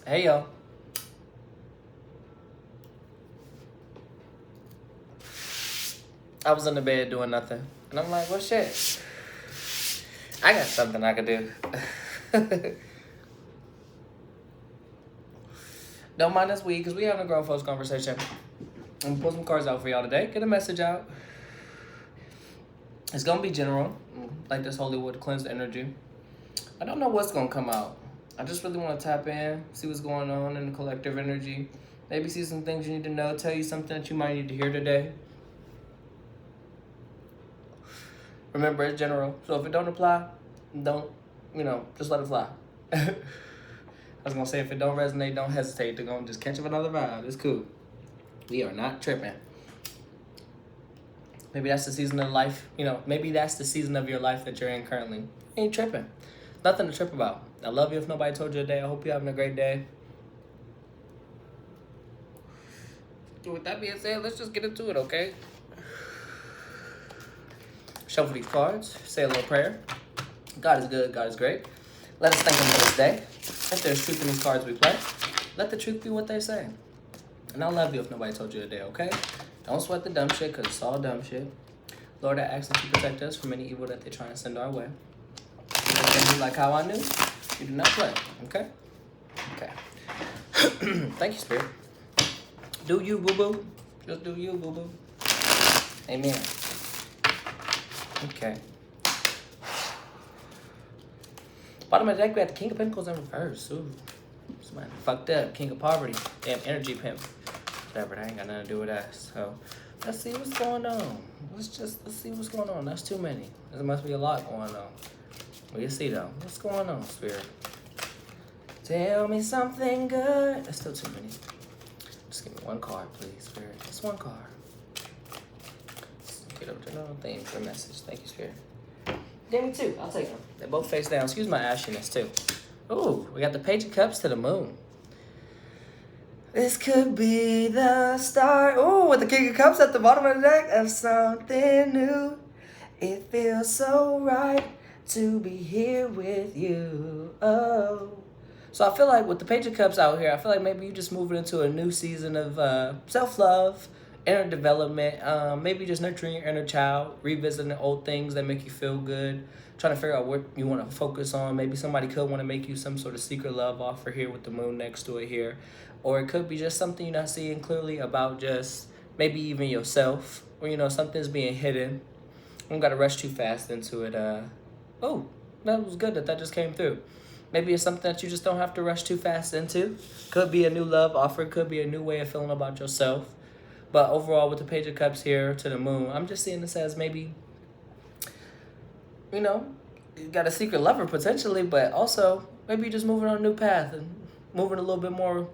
Hey y'all. I was in the bed doing nothing. And I'm like, well shit. I got something I could do. Don't mind us because we having a grown folks conversation. I'm gonna pull some cards out for y'all today. Get a message out. It's gonna be general, like this holy wood cleansed energy. I don't know what's gonna come out. I just really want to tap in, see what's going on in the collective energy. Maybe see some things you need to know, tell you something that you might need to hear today. Remember, it's general. So if it don't apply, don't, just let it fly. I was gonna say, if it don't resonate, don't hesitate to go and just catch up another vibe. It's cool. We are not tripping. Maybe that's the season of life, maybe that's the season of your life that you're in currently. Ain't tripping. Nothing to trip about. I love you if nobody told you today. I hope you're having a great day. With that being said, let's just get into it, okay? Shuffle these cards. Say a little prayer. God is good. God is great. Let us thank Him for this day. If there's truth in these cards we play, let the truth be what they say. And I love you if nobody told you today, okay? Don't sweat the dumb shit, because it's all dumb shit. Lord, I ask that you protect us from any evil that they try and send our way. And like how I knew, you do not play, okay? Okay. Thank you, Spirit. Do you, boo-boo. Just do you, boo-boo. Amen. Okay. Bottom of the deck, we had the King of Pentacles in reverse. Ooh. Somebody fucked up. King of Poverty. Damn, energy pimp. Whatever, that ain't got nothing to do with us. So, let's see what's going on. Let's see what's going on. That's too many. There must be a lot going on. Well, you see, though. What's going on, Spirit? Tell me something good. That's still too many. Just give me one card, please, Spirit. Just one card. Get over to another thing for a message. Thank you, Spirit. Give me two. I'll take them. They're both face down. Excuse my ashiness, too. Ooh, we got the Page of Cups to the Moon. This could be the start. Ooh, with the King of Cups at the bottom of the deck of something new. It feels so right to be here with you. Oh. So I feel like with the Page of Cups out here, I feel like maybe you just moving into a new season of self-love, inner development, maybe just nurturing your inner child, revisiting old things that make you feel good, trying to figure out what you want to focus on. Maybe somebody could want to make you some sort of secret love offer here with the moon next to it here. Or it could be just something you're not seeing clearly about just maybe even yourself. Or, something's being hidden. I don't got to rush too fast into it. Oh, that was good that just came through. Maybe it's something that you just don't have to rush too fast into. Could be a new love offer. Could be a new way of feeling about yourself. But overall, with the Page of Cups here to the moon, I'm just seeing this as maybe, you got a secret lover potentially, but also maybe you're just moving on a new path and moving a little bit more,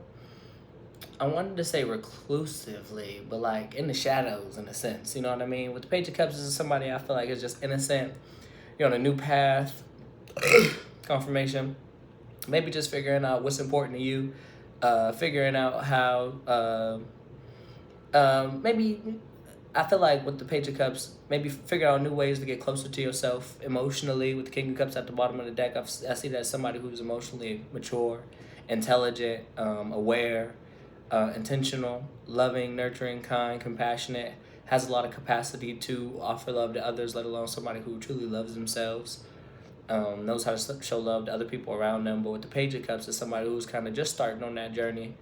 I wanted to say reclusively, but like in the shadows in a sense, you know what I mean? With the Page of Cups, this is somebody I feel like is just innocent. You're on a new path, confirmation. Maybe just figuring out what's important to you, figuring out how, maybe I feel like with the Page of Cups, maybe figure out new ways to get closer to yourself emotionally. With the King of Cups at the bottom of the deck, I see that as somebody who's emotionally mature, intelligent, aware, intentional, loving, nurturing, kind, compassionate, has a lot of capacity to offer love to others, let alone somebody who truly loves themselves, knows how to show love to other people around them. But with the Page of Cups, is somebody who's kind of just starting on that journey.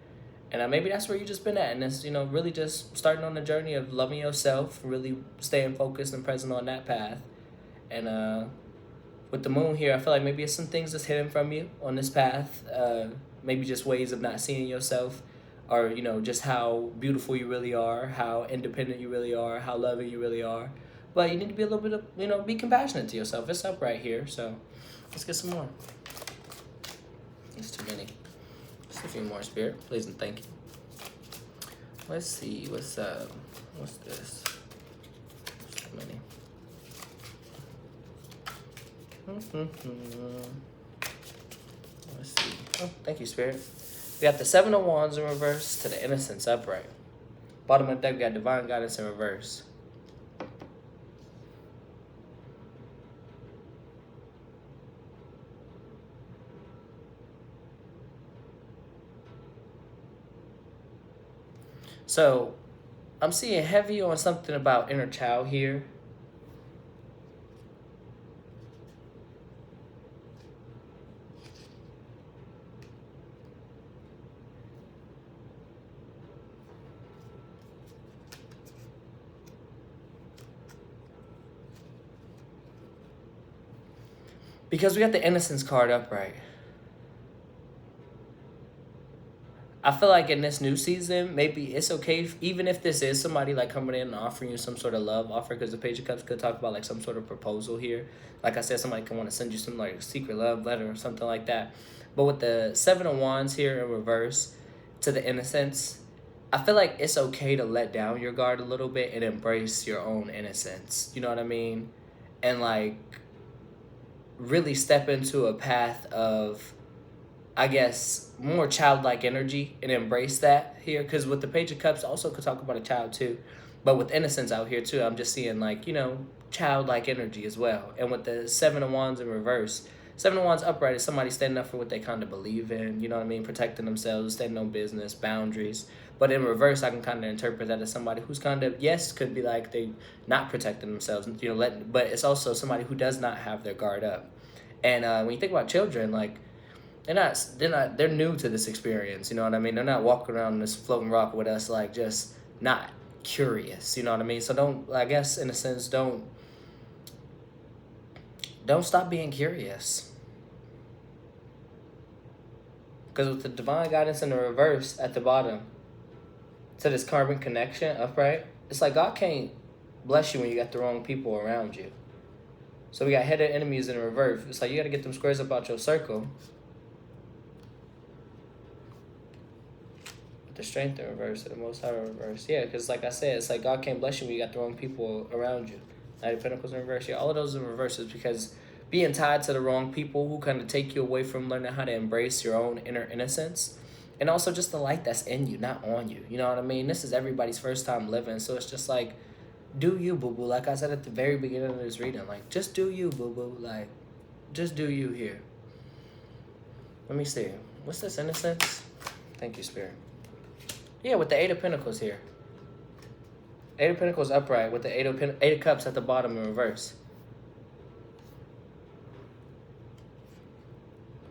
And maybe that's where you just been at. And it's, really just starting on the journey of loving yourself, really staying focused and present on that path. And with the moon here, I feel like maybe it's some things that's hidden from you on this path. Maybe just ways of not seeing yourself, or, just how beautiful you really are, how independent you really are, how loving you really are. But you need to be a little bit of, be compassionate to yourself. It's up right here. So let's get some more. It's too many. Just a few more, Spirit. Please and thank you. Let's see. What's up? What's this? So many. Let's see. Oh, thank you, Spirit. We got the Seven of Wands in reverse to the Innocence upright. Bottom of the deck, we got Divine Guidance in reverse. So I'm seeing heavy on something about inner child here. Because we got the innocence card upright. I feel like in this new season, maybe it's okay, even if this is somebody like coming in and offering you some sort of love offer, because the Page of Cups could talk about like some sort of proposal here. Like I said, somebody can want to send you some like secret love letter or something like that. But with the Seven of Wands here in reverse to the innocence, I feel like it's okay to let down your guard a little bit and embrace your own innocence. You know what I mean? And like really step into a path of, I guess, more childlike energy and embrace that here. Because with the Page of Cups, also could talk about a child too. But with innocence out here too, I'm just seeing like, childlike energy as well. And with the Seven of Wands in reverse, Seven of Wands upright is somebody standing up for what they kind of believe in, you know what I mean? Protecting themselves, standing on business, boundaries. But in reverse, I can kind of interpret that as somebody who's kind of, yes, could be like they not protecting themselves, but it's also somebody who does not have their guard up. And when you think about children, like, they're new to this experience, you know what I mean? They're not walking around this floating rock with us like just not curious, you know what I mean? So don't, I guess in a sense, don't stop being curious. Because with the divine guidance in the reverse at the bottom to this carbon connection upright, it's like God can't bless you when you got the wrong people around you. So we got hidden enemies in the reverse. It's like you got to get them squares up out your circle. The strength in reverse and the most high in reverse. Yeah, because like I said, it's like God can't bless you when you got the wrong people around you. Knight of Pentacles in reverse. Yeah, all of those in reverse is because being tied to the wrong people who kind of take you away from learning how to embrace your own inner innocence. And also just the light that's in you, not on you. You know what I mean? This is everybody's first time living. So it's just like, do you, boo-boo. Like I said at the very beginning of this reading. Like, just do you, boo-boo. Like, just do you here. Let me see. What's this, innocence? Thank you, Spirit. Yeah, with the Eight of Pentacles here. Eight of Pentacles upright with the Eight of Cups at the bottom in reverse.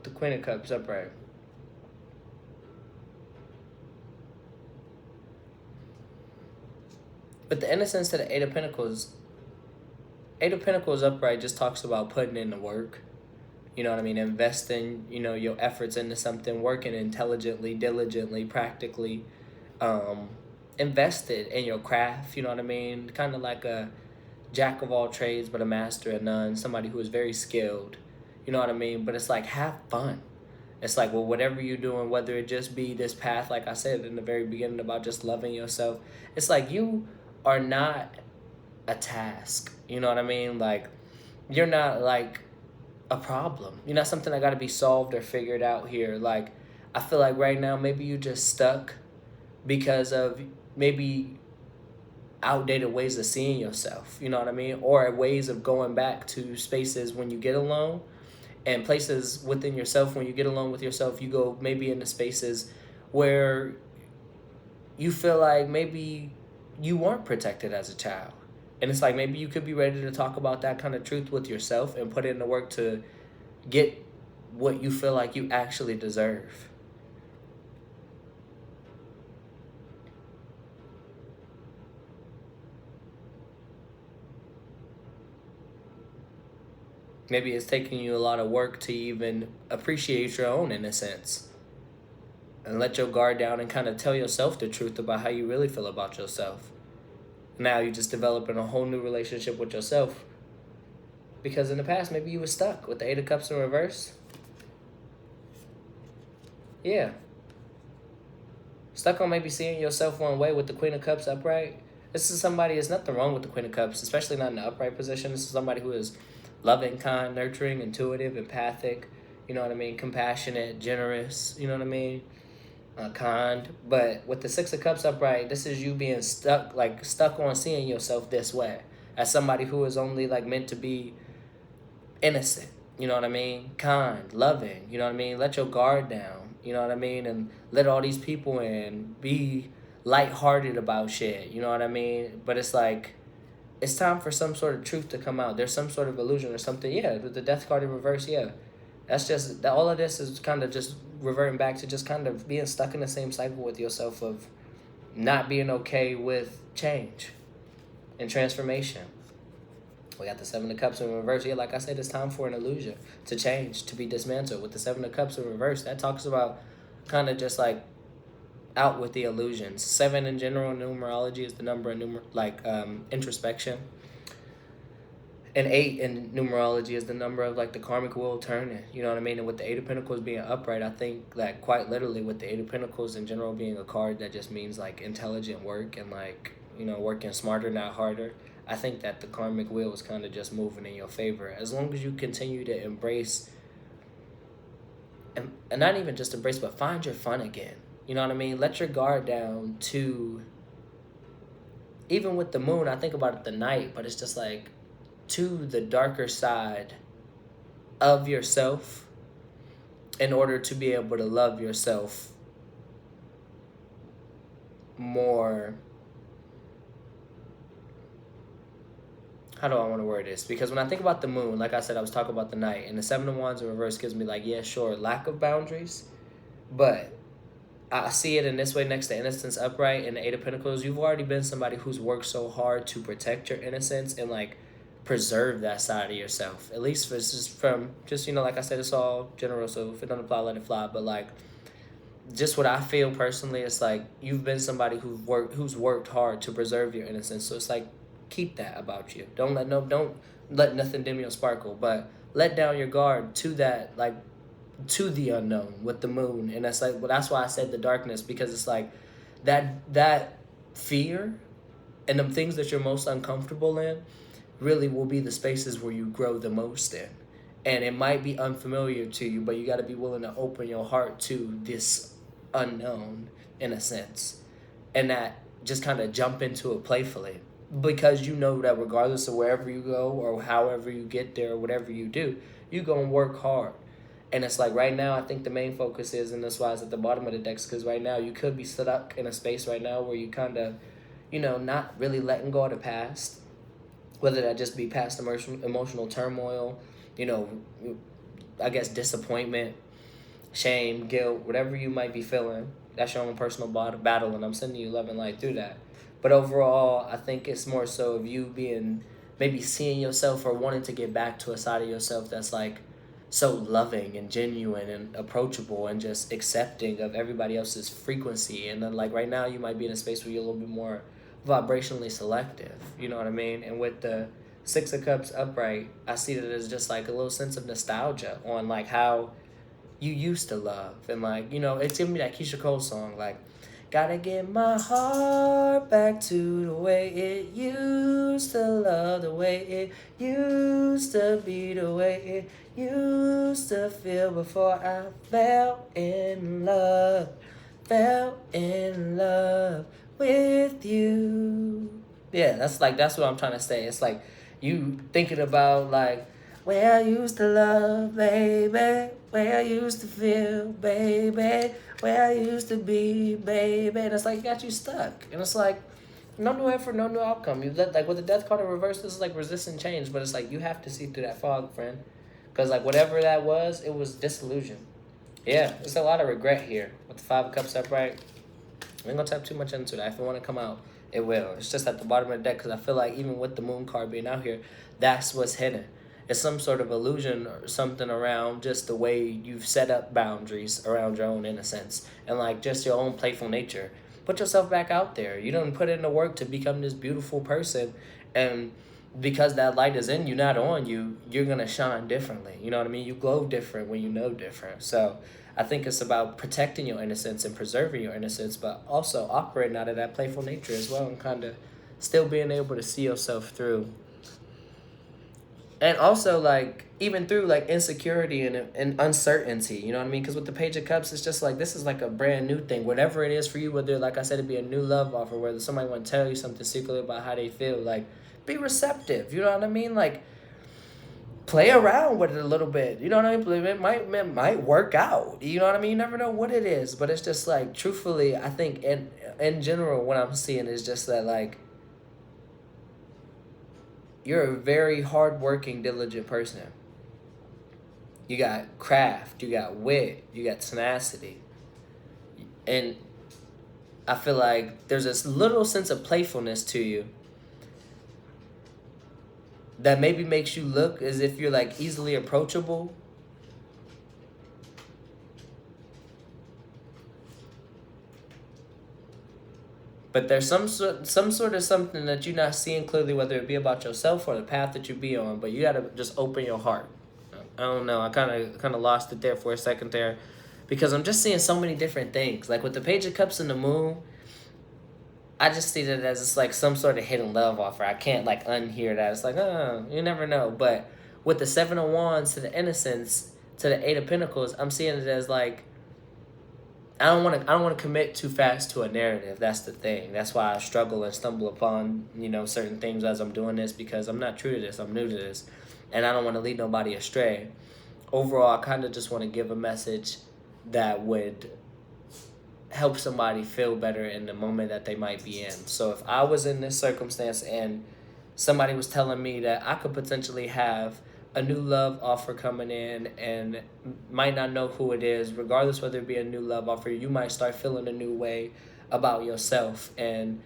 The Queen of Cups upright. But the innocence to the Eight of Pentacles upright just talks about putting in the work. You know what I mean? Investing, your efforts into something, working intelligently, diligently, practically. Invested in your craft, you know what I mean? Kind of like a jack of all trades, but a master of none. Somebody who is very skilled, you know what I mean? But it's like, have fun. It's like, well, whatever you're doing, whether it just be this path, like I said in the very beginning about just loving yourself, it's like you are not a task, you know what I mean? Like, you're not like a problem. You're not something that got to be solved or figured out here. Like, I feel like right now, maybe you just stuck because of maybe outdated ways of seeing yourself, you know what I mean? Or ways of going back to spaces when you get alone and places within yourself. When you get alone with yourself, you go maybe into spaces where you feel like maybe you weren't protected as a child. And it's like maybe you could be ready to talk about that kind of truth with yourself and put in the work to get what you feel like you actually deserve. Maybe it's taking you a lot of work to even appreciate your own innocence and let your guard down and kind of tell yourself the truth about how you really feel about yourself. Now you're just developing a whole new relationship with yourself because in the past maybe you were stuck with the Eight of Cups in reverse. Yeah. Stuck on maybe seeing yourself one way with the Queen of Cups upright. This is somebody, there's nothing wrong with the Queen of Cups, especially not in the upright position. This is somebody who is loving, kind, nurturing, intuitive, empathic, you know what I mean, compassionate, generous, you know what I mean, kind. But with the Six of Cups upright, this is you being stuck on seeing yourself this way as somebody who is only like meant to be innocent, you know what I mean, kind, loving, you know what I mean, let your guard down, you know what I mean, and let all these people in, be lighthearted about shit. You know what I mean? But it's like it's time for some sort of truth to come out. There's some sort of illusion or something. Yeah, with the death card in reverse. Yeah, that's just that. All of this is kind of just reverting back to just kind of being stuck in the same cycle with yourself of not being okay with change and transformation. We got the Seven of Cups in reverse. Yeah, like I said, it's time for an illusion to change, to be dismantled. With the Seven of Cups in reverse, that talks about kind of just like out with the illusions. Seven in general in numerology is the number of introspection. And eight in numerology is the number of like the karmic wheel turning. You know what I mean? And with the Eight of Pentacles being upright, I think that quite literally with the Eight of Pentacles in general being a card that just means like intelligent work and like, you know, working smarter, not harder. I think that the karmic wheel is kind of just moving in your favor. As long as you continue to embrace, and not even just embrace, but find your fun again. You know what I mean? Let your guard down to, even with the moon, I think about it the night, but it's just like to the darker side of yourself in order to be able to love yourself more. How do I want to word this? Because when I think about the moon, like I said, I was talking about the night, and the Seven of Wands in reverse gives me like, yeah, sure, lack of boundaries, but I see it in this way next to innocence upright and the Eight of Pentacles. You've already been somebody who's worked so hard to protect your innocence and like preserve that side of yourself. At least for just from just, you know, like I said, it's all general, so if it doesn't apply, let it fly. But like just what I feel personally, it's like you've been somebody who's worked hard to preserve your innocence. So it's like keep that about you. Don't let nothing dim your sparkle, but let down your guard to that, like to the unknown with the moon. And that's like, well, that's why I said the darkness, because it's like that fear and the things that you're most uncomfortable in really will be the spaces where you grow the most in. And it might be unfamiliar to you, but you got to be willing to open your heart to this unknown in a sense, and that just kind of jump into it playfully, because you know that regardless of wherever you go or however you get there or whatever you do, you're going to work hard. And it's like right now, I think the main focus is, and that's why it's at the bottom of the decks, because right now you could be stuck in a space right now where you kind of, you know, not really letting go of the past, whether that just be past emotional turmoil, you know, I guess disappointment, shame, guilt, whatever you might be feeling. That's your own personal battle, and I'm sending you love and light through that. But overall, I think it's more so of you being, maybe seeing yourself or wanting to get back to a side of yourself that's like so loving and genuine and approachable and just accepting of everybody else's frequency. And then like right now you might be in a space where you're a little bit more vibrationally selective, you know what I mean? And with the Six of Cups upright, I see that as just like a little sense of nostalgia on like how you used to love. And like, you know, it's giving me that Keisha Cole song, like, gotta get my heart back to the way it used to love, the way it used to be, the way it used to feel before I fell in love with you. Yeah, that's what I'm trying to say. It's like you thinking about like where I used to love, baby, where I used to feel, baby, where I used to be, baby. And it's like got you stuck. And it's like no new effort, no new outcome. You let, like with the death card in reverse, this is like resisting change, but it's like you have to see through that fog, friend. Because like whatever that was, it was disillusion. Yeah, there's a lot of regret here with the Five of Cups upright. I ain't gonna tap too much into that. If it want to come out, it will. It's just at the bottom of the deck, because I feel like even with the moon card being out here, that's what's hidden. It's some sort of illusion or something around just the way you've set up boundaries around your own innocence and like just your own playful nature. Put yourself back out there. You don't put in the work to become this beautiful person, and because that light is in you, not on you, you're gonna shine differently. You know what I mean? You glow different when you know different. So I think it's about protecting your innocence and preserving your innocence, but also operating out of that playful nature as well, and kind of still being able to see yourself through. And also, like, even through, like, insecurity and uncertainty, you know what I mean? Because with the Page of Cups, it's just, like, this is, like, a brand new thing. Whatever it is for you, whether, like I said, it be a new love offer, whether somebody want to tell you something secretly about how they feel, like, be receptive, you know what I mean? Like, play around with it a little bit. You know what I mean? It might work out. You know what I mean? You never know what it is. But it's just like, truthfully, I think in general, what I'm seeing is just that, like, you're a very hardworking, diligent person. You got craft, you got wit, you got tenacity. And I feel like there's this little sense of playfulness to you that maybe makes you look as if you're like easily approachable. But there's some sort of something that you're not seeing clearly, whether it be about yourself or the path that you be on. But you gotta just open your heart. I don't know. I kind of lost it there for a second there, because I'm just seeing so many different things. Like with the Page of Cups and the Moon, I just see that as it's like some sort of hidden love offer. I can't like unhear that. It's like, you never know. But with the Seven of Wands to the Innocence to the Eight of Pentacles, I'm seeing it as like, I don't want to commit too fast to a narrative. That's the thing. That's why I struggle and stumble upon, certain things as I'm doing this, because I'm not true to this. I'm new to this, and I don't want to lead nobody astray. Overall, I kind of just want to give a message that would help somebody feel better in the moment that they might be in. So if I was in this circumstance and somebody was telling me that I could potentially have a new love offer coming in and might not know who it is, regardless whether it be a new love offer, you might start feeling a new way about yourself, and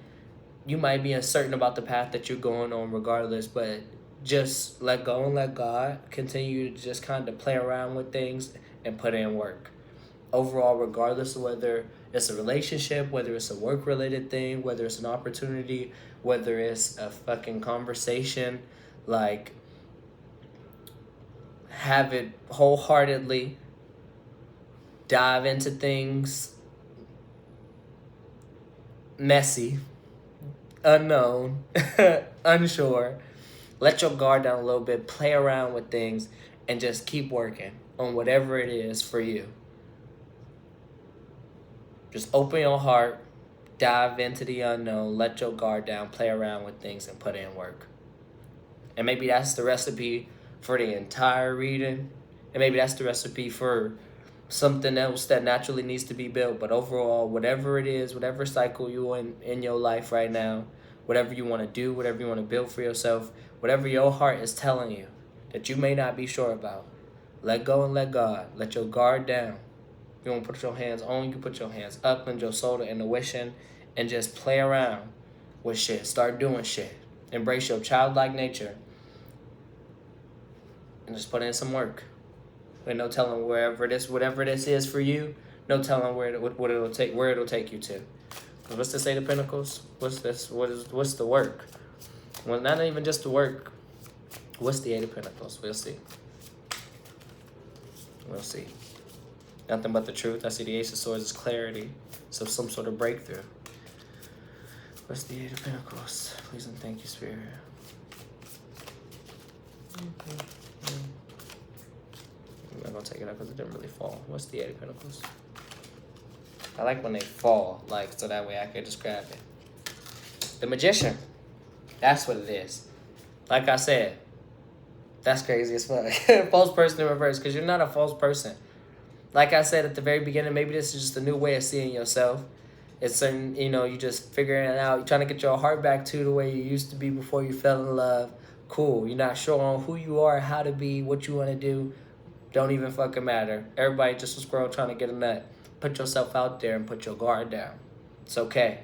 you might be uncertain about the path that you're going on regardless, but just let go and let God continue to just kind of play around with things and put in work. Overall, regardless of whether it's a relationship, whether it's a work related thing, whether it's an opportunity, whether it's a fucking conversation, like, have it wholeheartedly, dive into things messy, unknown, unsure. Let your guard down a little bit, play around with things, and just keep working on whatever it is for you. Just open your heart, dive into the unknown, let your guard down, play around with things, and put in work. And maybe that's the recipe for the entire reading, and maybe that's the recipe for something else that naturally needs to be built. But overall, whatever it is, whatever cycle you're in your life right now, whatever you want to do, whatever you want to build for yourself, whatever your heart is telling you that you may not be sure about, let go and let God. Let your guard down. If you want to put your hands on, you can put your hands up, lend your soul to intuition, and just play around with shit. Start doing shit. Embrace your childlike nature. And just put in some work. There's no telling whatever this is for you, no telling where it'll take you to. What's this Eight of Pentacles? What's this? What's the work? Well, not even just the work. What's the Eight of Pentacles? We'll see. We'll see. Nothing but the truth. I see the Ace of Swords is clarity. So some sort of breakthrough. What's the Eight of Pentacles? Please and thank you, Spirit. I'm not gonna take it up because it didn't really fall. What's the Eight of Pentacles? I like when they fall, like, so that way I can just grab it. The Magician. That's what it is. Like I said, that's crazy as fuck. False person in reverse, because you're not a false person. Like I said at the very beginning, maybe this is just a new way of seeing yourself. It's certain, you just figuring it out. You're trying to get your heart back to the way you used to be before you fell in love. Cool. You're not sure on who you are, how to be, what you want to do. Don't even fucking matter. Everybody just a squirrel trying to get a nut. Put yourself out there and put your guard down. It's okay.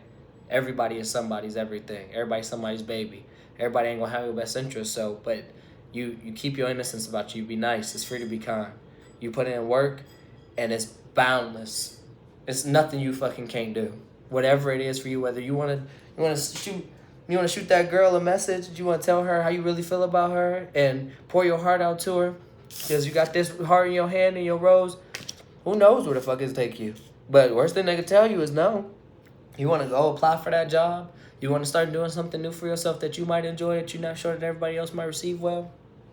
Everybody is somebody's everything. Everybody's somebody's baby. Everybody ain't gonna have your best interest. So, but you keep your innocence about you. Be nice. It's free to be kind. You put in work, and it's boundless. It's nothing you fucking can't do. Whatever it is for you, whether you wanna shoot that girl a message, you wanna tell her how you really feel about her, and pour your heart out to her, because you got this heart in your hand and your rose. Who knows where the fuck it's take you? But worst thing they can tell you is no. You want to go apply for that job? You want to start doing something new for yourself that you might enjoy, that you're not sure that everybody else might receive well?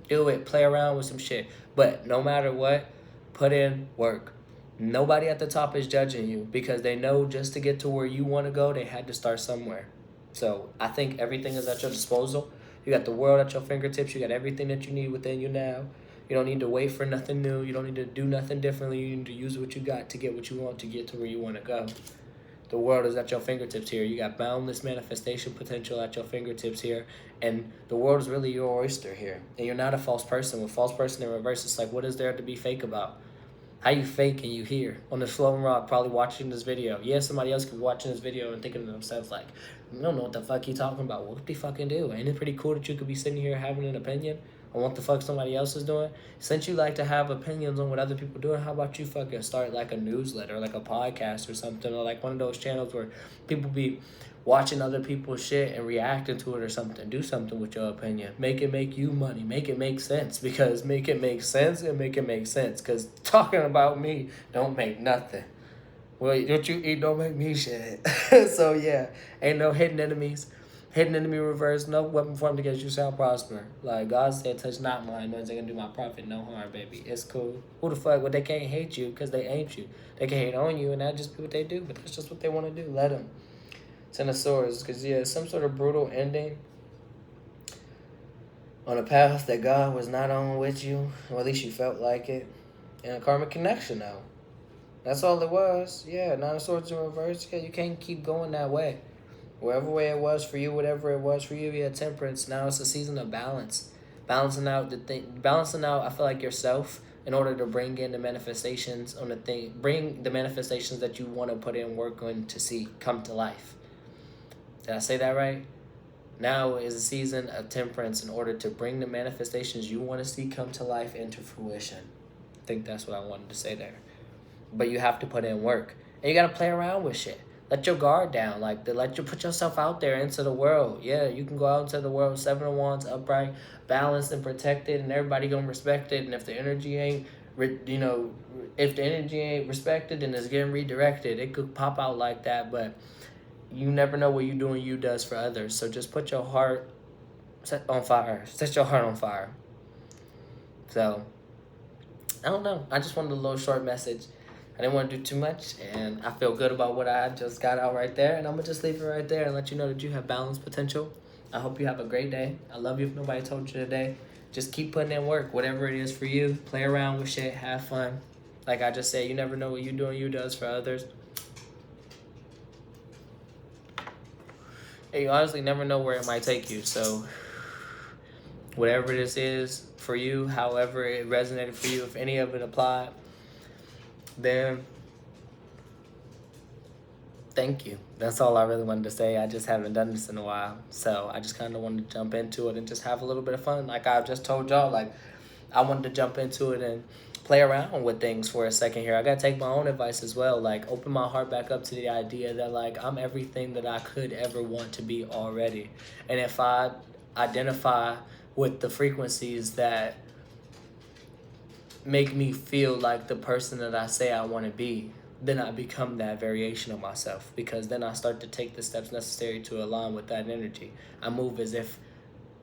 Do it. Play around with some shit. But no matter what, put in work. Nobody at the top is judging you, because they know just to get to where you want to go, they had to start somewhere. So I think everything is at your disposal. You got the world at your fingertips. You got everything that you need within you now. You don't need to wait for nothing new. You don't need to do nothing differently. You need to use what you got to get what you want to get to where you want to go. The world is at your fingertips here. You got boundless manifestation potential at your fingertips here. And the world is really your oyster here. And you're not a false person. With false person in reverse, it's like, what is there to be fake about? How you fake and you here on this floating rock probably watching this video. Yeah, somebody else could be watching this video and thinking to themselves like, I don't know what the fuck you talking about. What the fucking do? Ain't it pretty cool that you could be sitting here having an opinion on what the fuck somebody else is doing? Since you like to have opinions on what other people doing, how about you fucking start like a newsletter, like a podcast or something, or like one of those channels where people be watching other people's shit and reacting to it or something. Do something with your opinion. Make it make you money. Make it make sense. Because make it make sense and make it make sense. Because talking about me don't make nothing. Well, what you eat don't make me shit. So yeah, ain't no hidden enemies. Hidden enemy reverse, no weapon formed against you shall prosper. Like God said, touch not mine, no one's gonna do my prophet no harm, baby. It's cool. Who the fuck? Well, they can't hate you because they ain't you. They can hate on you and that just be what they do, but that's just what they want to do. Let them. Ten of Swords, because yeah, some sort of brutal ending on a path that God was not on with you, or at least you felt like it. And a karmic connection, though. That's all it was. Yeah, Nine of Swords in reverse. Yeah, you can't keep going that way. Whatever way it was for you, whatever it was for you, yeah, Temperance. Now it's a season of balance. Balancing out the thing, balancing out, I feel like, yourself in order to bring in the manifestations on the thing, bring the manifestations that you want to put in work on to see come to life. Did I say that right? Now is a season of temperance in order to bring the manifestations you want to see come to life into fruition. I think that's what I wanted to say there. But you have to put in work. And you got to play around with shit. Let your guard down. Like, let you put yourself out there into the world. Yeah, you can go out into the world, 7 of Wands, upright, balanced and protected, and everybody gonna respect it. And if the energy ain't, if the energy ain't respected and it's getting redirected, it could pop out like that. But you never know what you doing you does for others. So just put your heart on fire. Set your heart on fire. So, I don't know. I just wanted a little short message. I didn't want to do too much, and I feel good about what I just got out right there, and I'm going to just leave it right there and let you know that you have balanced potential. I hope you have a great day. I love you if nobody told you today. Just keep putting in work, whatever it is for you. Play around with shit. Have fun. Like I just said, you never know what you doing you does for others. And you honestly never know where it might take you, so whatever this is for you, however it resonated for you, if any of it applied, then thank you. That's all I really wanted to say. I just haven't done this in a while. So I just kind of wanted to jump into it and just have a little bit of fun. Like I just told y'all, like I wanted to jump into it and play around with things for a second here. I got to take my own advice as well. Like open my heart back up to the idea that like I'm everything that I could ever want to be already. And if I identify with the frequencies that make me feel like the person that I say I want to be, then I become that variation of myself, because then I start to take the steps necessary to align with that energy. I move as if,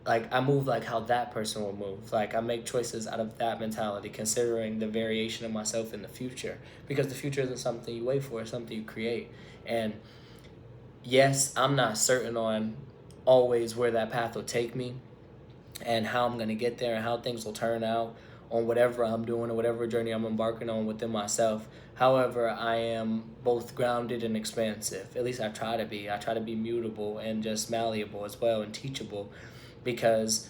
like, I move like how that person will move. Like, I make choices out of that mentality, considering the variation of myself in the future, because the future isn't something you wait for, it's something you create. And yes, I'm not certain on always where that path will take me and how I'm going to get there and how things will turn out on whatever I'm doing or whatever journey I'm embarking on within myself. However, I am both grounded and expansive. At least I try to be. I try to be mutable and just malleable as well and teachable, because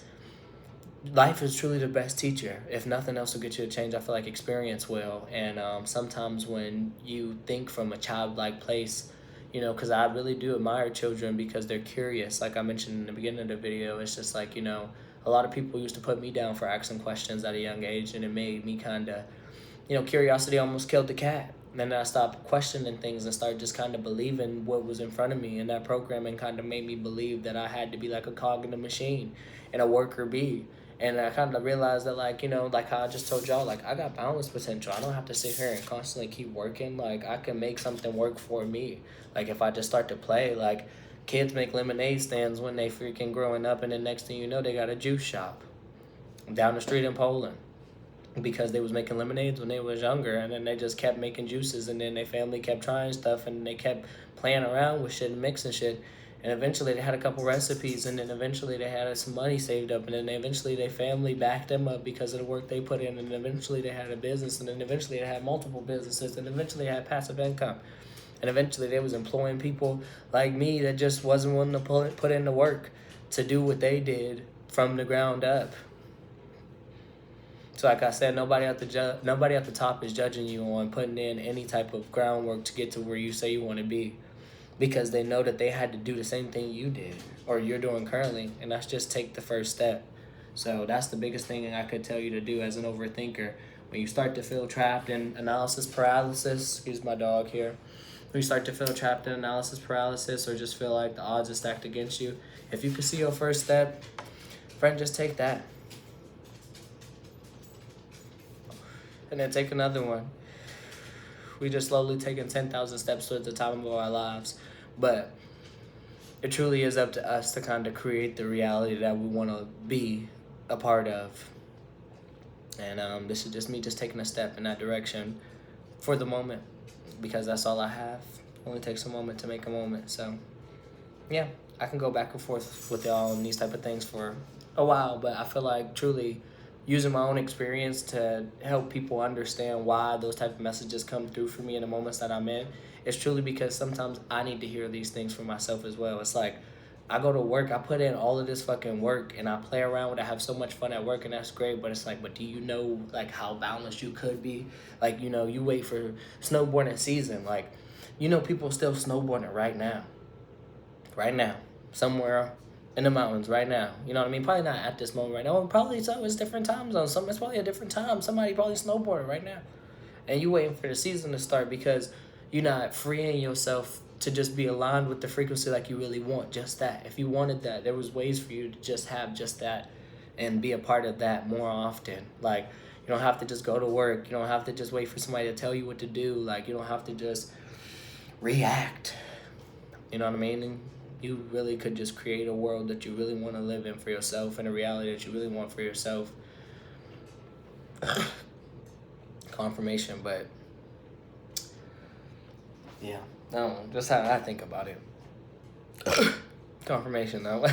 life is truly the best teacher. If nothing else will get you to change, I feel like experience will. And sometimes when you think from a childlike place, you know, because I really do admire children because they're curious. Like I mentioned in the beginning of the video, it's just like, you know, a lot of people used to put me down for asking questions at a young age, and it made me kind of, you know, curiosity almost killed the cat. And then I stopped questioning things and started just kind of believing what was in front of me. And that programming kind of made me believe that I had to be like a cog in the machine and a worker bee. And I kind of realized that, like, you know, like how I just told y'all, like, I got boundless potential. I don't have to sit here and constantly keep working. Like, I can make something work for me. Like, if I just start to play, like, kids make lemonade stands when they freaking growing up, and then next thing you know, they got a juice shop down the street in Poland because they was making lemonades when they was younger, and then they just kept making juices, and then their family kept trying stuff, and they kept playing around with shit and mixing shit, And eventually they had a couple recipes, and then eventually they had some money saved up, and then eventually their family backed them up because of the work they put in, and then eventually they had a business, and then eventually they had multiple businesses, and eventually they had passive income. And eventually they was employing people like me that just wasn't willing to put in the work to do what they did from the ground up. So like I said, nobody at the top is judging you on putting in any type of groundwork to get to where you say you want to be, because they know that they had to do the same thing you did or you're doing currently, and that's just take the first step. So that's the biggest thing I could tell you to do as an overthinker. When you start to feel trapped in analysis paralysis, excuse my dog here, when you start to feel trapped in analysis paralysis or just feel like the odds are stacked against you, if you can see your first step, friend, just take that. And then take another one. We just slowly taking 10,000 steps towards the top of our lives. But it truly is up to us to kind of create the reality that we want to be a part of. And this is just me just taking a step in that direction for the moment, because that's all I have. It only takes a moment to make a moment. So yeah, I can go back and forth with y'all on these type of things for a while, but I feel like truly using my own experience to help people understand why those type of messages come through for me in the moments that I'm in, it's truly because sometimes I need to hear these things for myself as well. It's like, I go to work, I put in all of this fucking work, and I play around with it, I have so much fun at work, and that's great, but it's like, but do you know, like, how balanced you could be? Like, you know, you wait for snowboarding season, like, you know, people still snowboarding right now, somewhere in the mountains right now. You know what I mean? Probably not at this moment right now. Probably so. It's different time zones. It's probably a different time. Somebody probably snowboarding right now, and you waiting for the season to start because you're not freeing yourself to just be aligned with the frequency like you really want. Just that. If you wanted that, there was ways for you to just have just that, and be a part of that more often. Like, you don't have to just go to work. You don't have to just wait for somebody to tell you what to do. Like, you don't have to just react. You know what I mean? And you really could just create a world that you really want to live in for yourself, and a reality that you really want for yourself. Confirmation, but yeah, I don't know, just how I think about it. Confirmation though.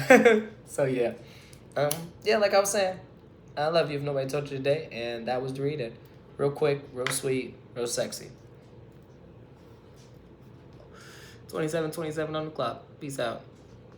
So yeah, yeah, like I was saying, I love you if nobody told you today, and that was the reading. Real quick, real sweet, real sexy. 27:27 on the clock. Peace out.